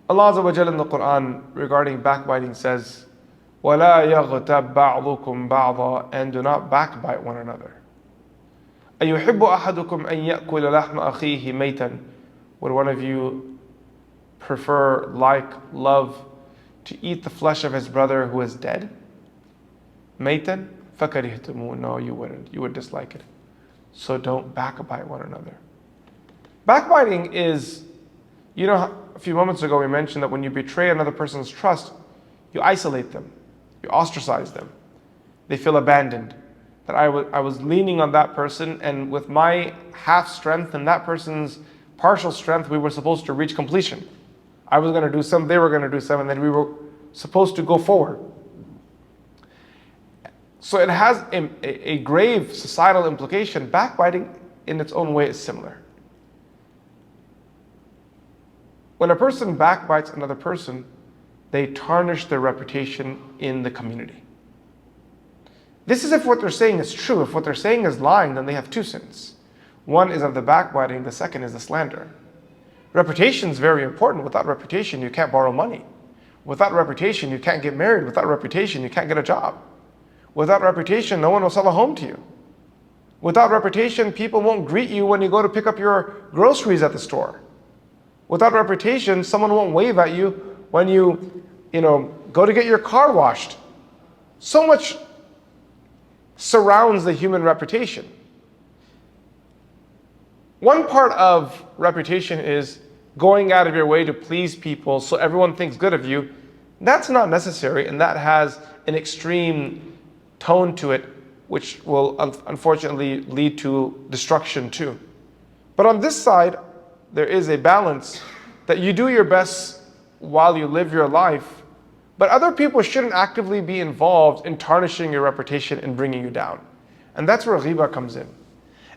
Allah Azza wa Jalla in the Quran regarding backbiting says, وَلَا يَغْتَبْ بَعْضُكُمْ بَعْضًا, and do not backbite one another. أَيُحِبُّ أَحَدُكُمْ أَن يَأْكُلَ لَحْمَ أَخِيهِ مَيْتًا, would one of you prefer, love to eat the flesh of his brother who is dead? مَيْتًا فَكَرِهْتُمُوهُ, no, you wouldn't. You would dislike it. So don't backbite one another. Backbiting is, a few moments ago we mentioned that when you betray another person's trust, you isolate them, you ostracize them. They feel abandoned. That I was leaning on that person, and with my half strength and that person's partial strength, we were supposed to reach completion. I was going to do some, they were going to do some, and then we were supposed to go forward. So it has a grave societal implication. Backbiting in its own way is similar. When a person backbites another person, they tarnish their reputation in the community. This is if what they're saying is true. If what they're saying is lying, then they have two sins. One is of the backbiting, the second is the slander. Reputation is very important. Without reputation, you can't borrow money. Without reputation, you can't get married. Without reputation, you can't get a job. Without reputation, no one will sell a home to you. Without reputation, people won't greet you when you go to pick up your groceries at the store. Without reputation, someone won't wave at you when you go to get your car washed. So much surrounds the human reputation. One part of reputation is going out of your way to please people so everyone thinks good of you. That's not necessary, and that has an extreme tone to it, which will unfortunately lead to destruction too. But on this side, there is a balance that you do your best while you live your life, but other people shouldn't actively be involved in tarnishing your reputation and bringing you down. And that's where ghibah comes in.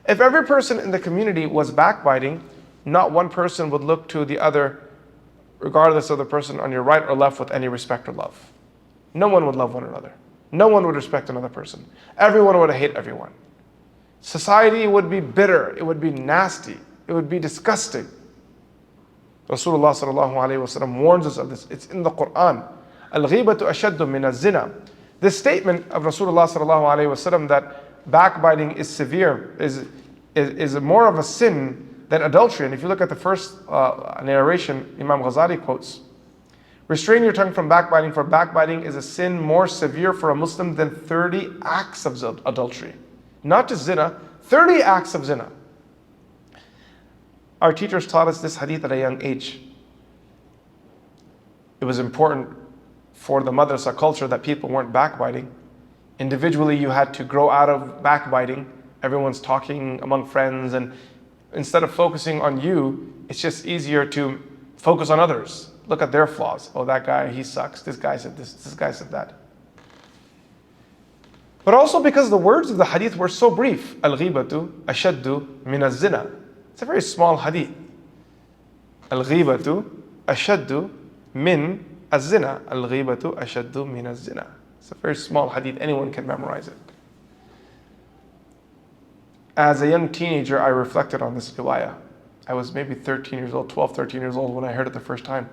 If every person in the community was backbiting, not one person would look to the other, regardless of the person on your right or left, with any respect or love. No one would love one another. No one would respect another person. Everyone would hate everyone. Society would be bitter. It would be nasty. It would be disgusting. Rasulullah sallallahu alaihi wasallam warns us of this. It's in the Quran. Al-ghibatu ashaddu min az-zina. This statement of Rasulullah sallallahu alaihi wasallam that backbiting is severe, is more of a sin than adultery. And if you look at the first narration, Imam Ghazali quotes, restrain your tongue from backbiting, for backbiting is a sin more severe for a Muslim than 30 acts of adultery. Not just zina, 30 acts of zina. Our teachers taught us this hadith at a young age. It was important for the madrasa culture that people weren't backbiting. Individually, you had to grow out of backbiting. Everyone's talking among friends, and instead of focusing on you, it's just easier to focus on others. Look at their flaws. Oh, that guy, he sucks. This guy said this guy said that. But also because the words of the hadith were so brief. Al-ghibatu ashaddu min az-zina. It's a very small hadith. Al-ghibatu ashaddu min az-zina. Al-ghibatu ashaddu min az-zina. It's a very small hadith. Anyone can memorize it. As a young teenager, I reflected on this riwayah. I was maybe 13 years old, 12, 13 years old when I heard it the first time.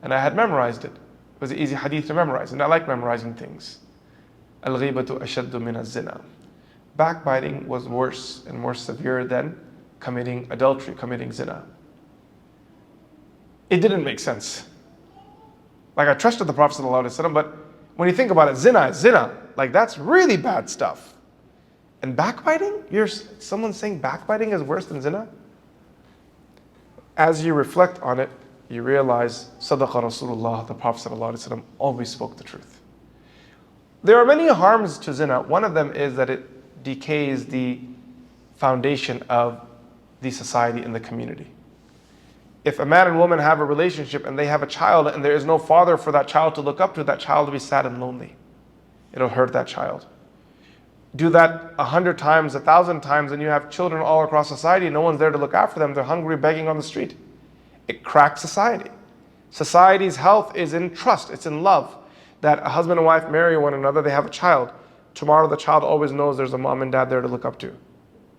And I had memorized it. It was an easy hadith to memorize. And I like memorizing things. Al-ghibatu ashaddu min az-zina. Backbiting was worse and more severe than committing adultery, committing zina. It didn't make sense. Like, I trusted the Prophet ﷺ, but when you think about it, zina is zina. Like, that's really bad stuff. And backbiting? Someone saying backbiting is worse than zina? As you reflect on it, you realize, Sadaqa Rasulullah, the Prophet ﷺ always spoke the truth. There are many harms to zina. One of them is that it decays the foundation of the society and the community. If a man and woman have a relationship and they have a child and there is no father for that child to look up to, that child will be sad and lonely. It'll hurt that child. Do that 100 times, 1,000 times, and you have children all across society. No one's there to look after them. They're hungry, begging on the street. It cracks society. Society's health is in trust. It's in love. That a husband and wife marry one another, they have a child. Tomorrow the child always knows there's a mom and dad there to look up to.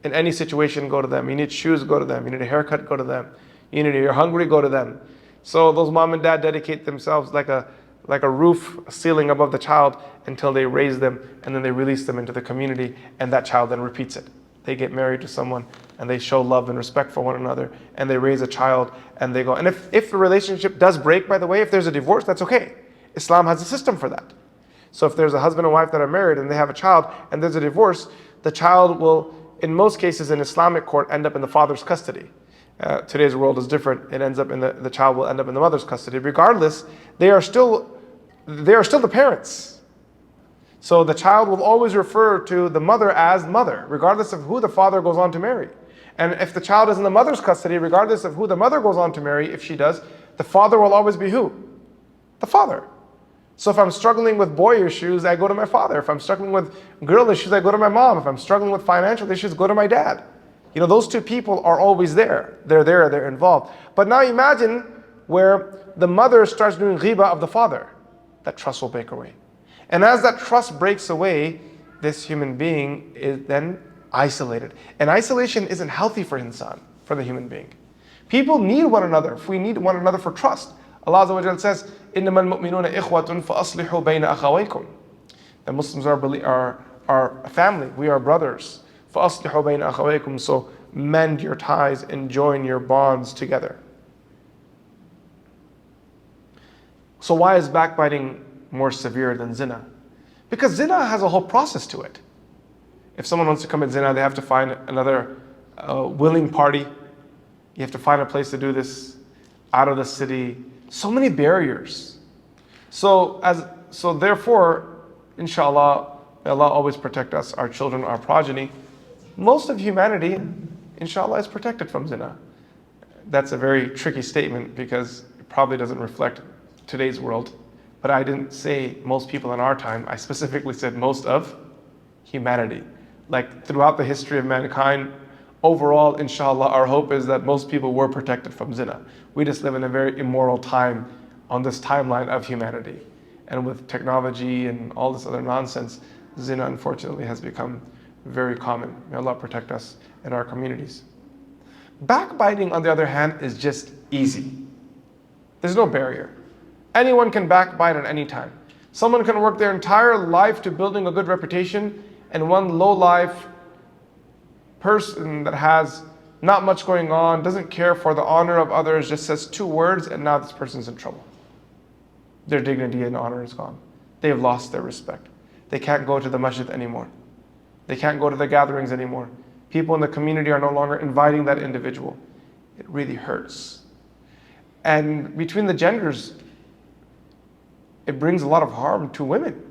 In any situation, go to them. You need shoes, go to them. You need a haircut, go to them. You're hungry, go to them. So those mom and dad dedicate themselves like a roof ceiling above the child until they raise them, and then they release them into the community, and that child then repeats it. They get married to someone and they show love and respect for one another, and they raise a child, and they go. And if the relationship does break, by the way, if there's a divorce, that's okay. Islam has a system for that. So if there's a husband and wife that are married and they have a child and there's a divorce, the child will, in most cases in Islamic court, end up in the father's custody. Today's world is different. It ends up in the child will end up in the mother's custody. Regardless, they are still the parents. So the child will always refer to the mother as mother, regardless of who the father goes on to marry. And if the child is in the mother's custody, regardless of who the mother goes on to marry, if she does, the father will always be who? The father. So if I'm struggling with boy issues, I go to my father. If I'm struggling with girl issues, I go to my mom. If I'm struggling with financial issues, go to my dad. You know, those two people are always there. They're involved. But now imagine where the mother starts doing ghiba of the father. That trust will break away. And as that trust breaks away, this human being is then isolated. And isolation isn't healthy for insan, for the human being. People need one another. If we need one another for trust. Allah Azza wa Jalla says, إِنَّمَا الْمُؤْمِنُونَ إِخْوَةٌ فَأَصْلِحُوا بَيْنَ أَخَوَيْكُمْ. The Muslims are a family. We are brothers. فَأَصْلِحُوا بَيْنَ أَخَوَيْكُمْ. So mend your ties and join your bonds together. So why is backbiting more severe than zina? Because zina has a whole process to it. If someone wants to commit zina, they have to find another willing party. You have to find a place to do this out of the city. So many barriers. So therefore, inshallah, may Allah always protect us, our children, our progeny. Most of humanity, inshallah, is protected from zina. That's a very tricky statement because it probably doesn't reflect today's world. But I didn't say most people in our time. I specifically said most of humanity. Like throughout the history of mankind, overall, inshallah, our hope is that most people were protected from zina. We just live in a very immoral time on this timeline of humanity. And with technology and all this other nonsense, zina unfortunately has become very common. May Allah protect us and our communities. Backbiting, on the other hand, is just easy. There's no barrier. Anyone can backbite at any time. Someone can work their entire life to building a good reputation, and one low-life person that has not much going on, doesn't care for the honor of others, just says two words, and now this person's in trouble. Their dignity and honor is gone. They have lost their respect. They can't go to the masjid anymore. They can't go to the gatherings anymore. People in the community are no longer inviting that individual. It really hurts. And between the genders, it brings a lot of harm to women.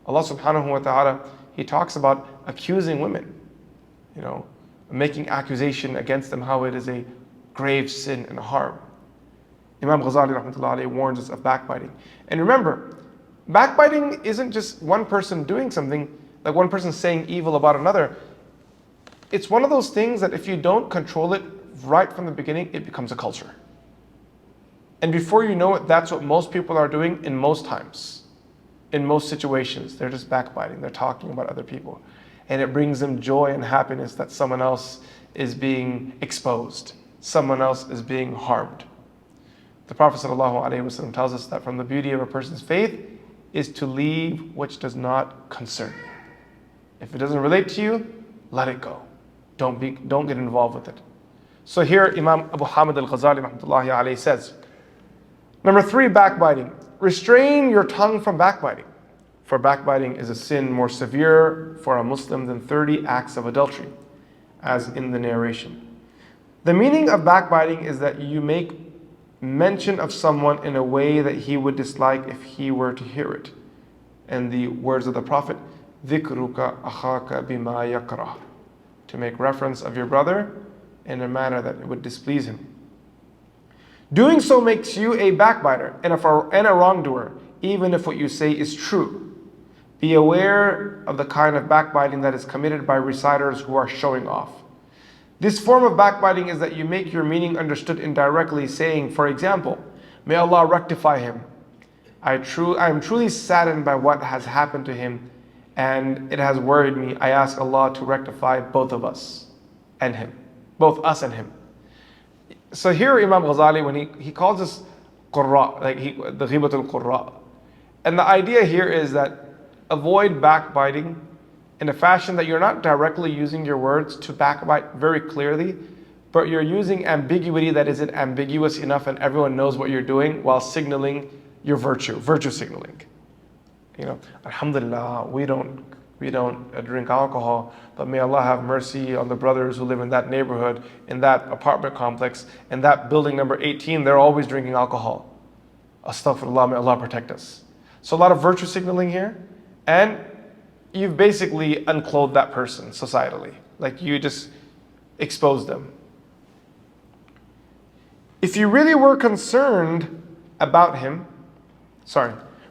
Allah subhanahu wa ta'ala, He talks about accusing women, making accusation against them, how it is a grave sin and harm. Imam Ghazali rahmatullahi alayhi warns us of backbiting. And remember, backbiting isn't just one person doing something, like one person saying evil about another. It's one of those things that if you don't control it right from the beginning, it becomes a culture. And before you know it, that's what most people are doing in most times. In most situations, they're just backbiting. They're talking about other people. And it brings them joy and happiness that someone else is being exposed. Someone else is being harmed. The Prophet ﷺ tells us that from the beauty of a person's faith is to leave which does not concern you. If it doesn't relate to you, let it go. Don't get involved with it. So here Imam Abu Hamid al-Ghazali rahmatullahi alayhi says, number 3, backbiting. Restrain your tongue from backbiting. For backbiting is a sin more severe for a Muslim than 30 acts of adultery, as in the narration. The meaning of backbiting is that you make mention of someone in a way that he would dislike if he were to hear it. And the words of the Prophet, ذِكْرُكَ أَخَاكَ بِمَا يَكْرَهُ, to make reference of your brother in a manner that it would displease him. Doing so makes you a backbiter and a wrongdoer, even if what you say is true. Be aware of the kind of backbiting that is committed by reciters who are showing off. This form of backbiting is that you make your meaning understood indirectly, saying, for example, may Allah rectify him. I am truly saddened by what has happened to him, and it has worried me. I ask Allah to rectify both of us and him, both us and him. So here Imam Ghazali, when he calls us qurra, like the ghibatul qurra. And the idea here is that avoid backbiting in a fashion that you're not directly using your words to backbite very clearly, but you're using ambiguity that isn't ambiguous enough and everyone knows what you're doing while signaling your virtue signaling. You know, alhamdulillah, we don't drink alcohol, but may Allah have mercy on the brothers who live in that neighborhood, in that apartment complex, in that building number 18, they're always drinking alcohol. Astaghfirullah, may Allah protect us. So a lot of virtue signaling here, and you've basically unclothed that person societally. Like you just exposed them. If you really were concerned about him,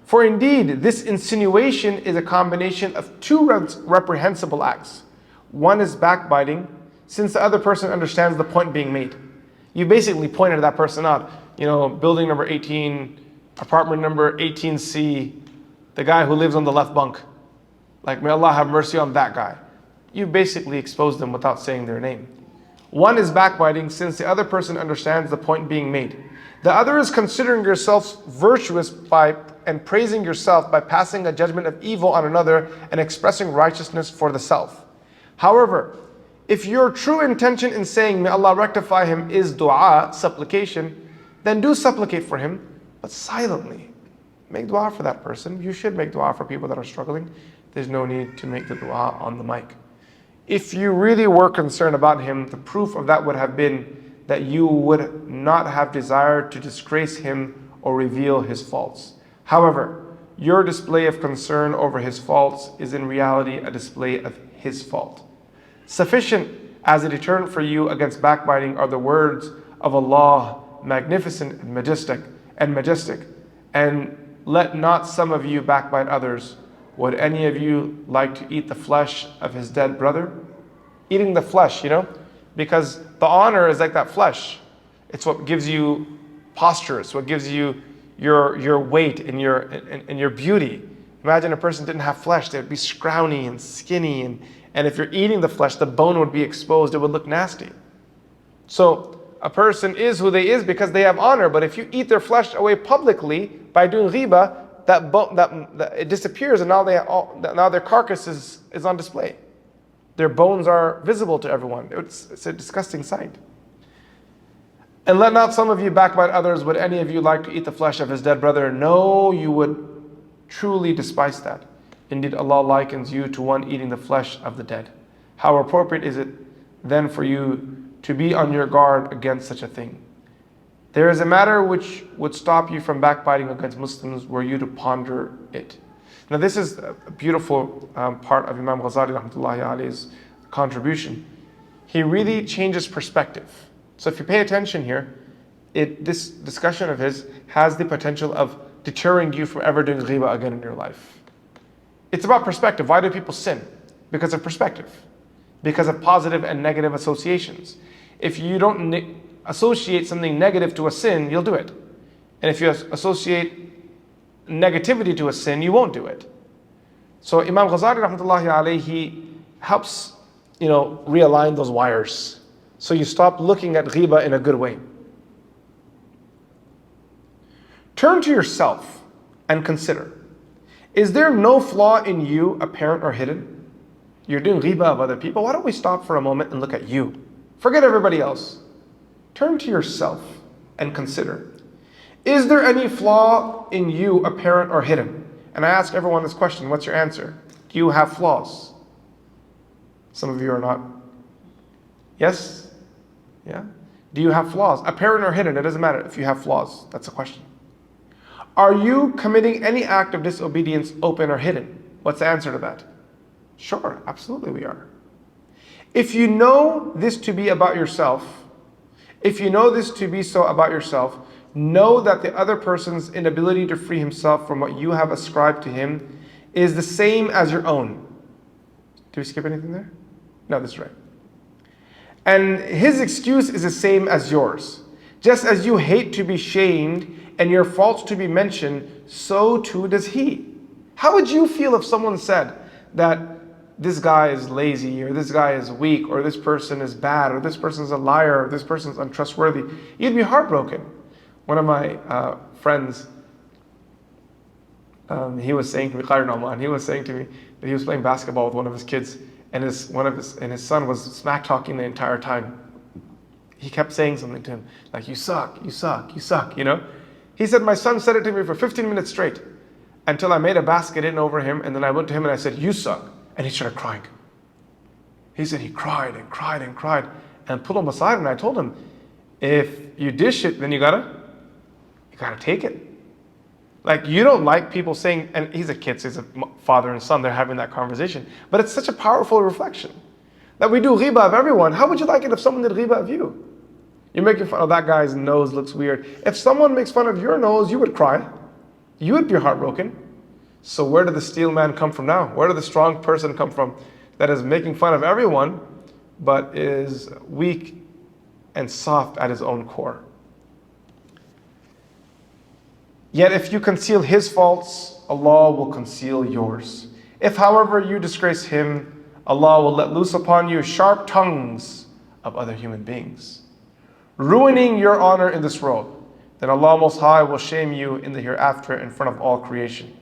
for indeed this insinuation is a combination of two reprehensible acts. One is backbiting, since the other person understands the point being made. You basically pointed that person out. You know, building number 18, apartment number 18C, the guy who lives on the left bunk. Like, may Allah have mercy on that guy. You basically exposed them without saying their name. One is backbiting, since the other person understands the point being made. The other is considering yourself virtuous and praising yourself by passing a judgment of evil on another and expressing righteousness for the self. However, if your true intention in saying, may Allah rectify him, is dua, supplication, then do supplicate for him, but silently. Make dua for that person. You should make dua for people that are struggling. There's no need to make the dua on the mic. If you really were concerned about him, the proof of that would have been that you would not have desired to disgrace him or reveal his faults. However, your display of concern over his faults is in reality a display of his fault. Sufficient as a deterrent for you against backbiting are the words of Allah, magnificent and majestic, and let not some of you backbite others. Would any of you like to eat the flesh of his dead brother? Eating the flesh, you know, because the honor is like that flesh. It's what gives you posture. It's what gives you your weight and your beauty. Imagine a person didn't have flesh. They would be scrawny and skinny. And if you're eating the flesh, the bone would be exposed. It would look nasty. So a person is who they is because they have honor. But if you eat their flesh away publicly by doing ghibah, that it disappears, and now their carcass is on display. Their bones are visible to everyone. It's a disgusting sight. And let not some of you backbite others. Would any of you like to eat the flesh of his dead brother? No, you would truly despise that. Indeed, Allah likens you to one eating the flesh of the dead. How appropriate is it then for you to be on your guard against such a thing? There is a matter which would stop you from backbiting against Muslims were you to ponder it. Now this is a beautiful part of Imam Ghazali rahmatullahi alayhi's contribution. He really changes perspective. So if you pay attention here, this discussion of his has the potential of deterring you from ever doing ghibah again in your life. It's about perspective. Why do people sin? Because of perspective. Because of positive and negative associations. If you don't associate something negative to a sin, you'll do it. And if you associate negativity to a sin, you won't do it. So Imam Ghazali rahmatullahi alayhi, he helps, realign those wires. So you stop looking at ghibah in a good way. Turn to yourself and consider. Is there no flaw in you, apparent or hidden? You're doing ghibah of other people. Why don't we stop for a moment and look at you? Forget everybody else. Turn to yourself and consider. Is there any flaw in you, apparent or hidden? And I ask everyone this question, what's your answer? Do you have flaws? Some of you are not. Yes? Yeah? Do you have flaws? Apparent or hidden, it doesn't matter if you have flaws. That's a question. Are you committing any act of disobedience, open or hidden? What's the answer to that? Sure, absolutely we are. If you know this to be about yourself, if you know this to be so about yourself, know that the other person's inability to free himself from what you have ascribed to him is the same as your own. Did we skip anything there? No, that's right. And his excuse is the same as yours. Just as you hate to be shamed and your faults to be mentioned, so too does he. How would you feel if someone said that this guy is lazy, or this guy is weak, or this person is bad, or this person's a liar, or this person's untrustworthy? You'd be heartbroken. One of my friends, he was saying to me, Qari Nauman, he was saying to me that he was playing basketball with one of his kids, and his son was smack talking the entire time. He kept saying something to him, like, you suck, you suck, you suck, you know? He said, my son said it to me for 15 minutes straight until I made a basket in over him, and then I went to him and I said, you suck. And he started crying. He said he cried and cried and cried, and pulled him aside, and I told him, if you dish it, then you gotta take it. Like, you don't like people saying, and he's a kid, so he's a father and son, they're having that conversation, but it's such a powerful reflection that we do ghibah of everyone. How would you like it if someone did ghibah of you? You're making fun of that guy's nose looks weird. If someone makes fun of your nose, you would cry. You would be heartbroken. So where did the steel man come from now? Where did the strong person come from that is making fun of everyone but is weak and soft at his own core? Yet if you conceal his faults, Allah will conceal yours. If, however, you disgrace him, Allah will let loose upon you sharp tongues of other human beings, ruining your honor in this world. Then Allah Most High will shame you in the hereafter in front of all creation.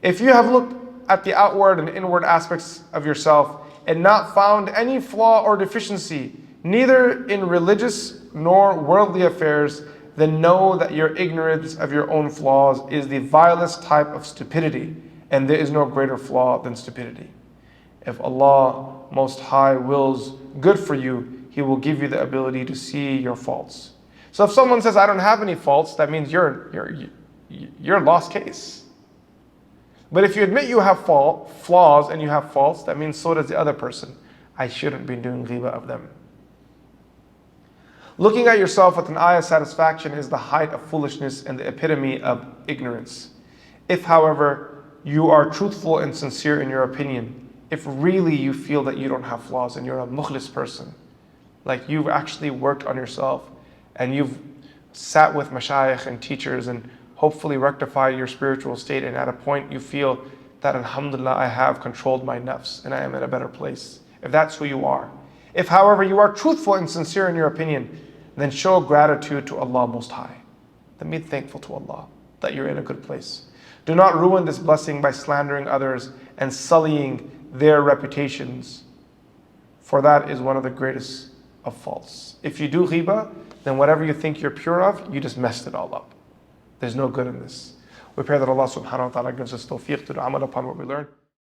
If you have looked at the outward and inward aspects of yourself and not found any flaw or deficiency, neither in religious nor worldly affairs, then know that your ignorance of your own flaws is the vilest type of stupidity, and there is no greater flaw than stupidity. If Allah Most High wills good for you, He will give you the ability to see your faults. So if someone says, I don't have any faults, that means you're a lost case. But if you admit you have flaws and you have faults, that means so does the other person. I shouldn't be doing ghibah of them. Looking at yourself with an eye of satisfaction is the height of foolishness and the epitome of ignorance. If, however, you are truthful and sincere in your opinion, if really you feel that you don't have flaws and you're a mukhlis person, like you've actually worked on yourself and you've sat with mashayikh and teachers and hopefully rectified your spiritual state, and at a point you feel that alhamdulillah I have controlled my nafs and I am in a better place. If that's who you are. If, however, you are truthful and sincere in your opinion, then show gratitude to Allah Most High. Then be thankful to Allah that you're in a good place. Do not ruin this blessing by slandering others and sullying their reputations, for that is one of the greatest of faults. If you do ghibah, then whatever you think you're pure of, you just messed it all up. There's no good in this. We pray that Allah subhanahu wa ta'ala gives us tawfiq to amal upon what we learn.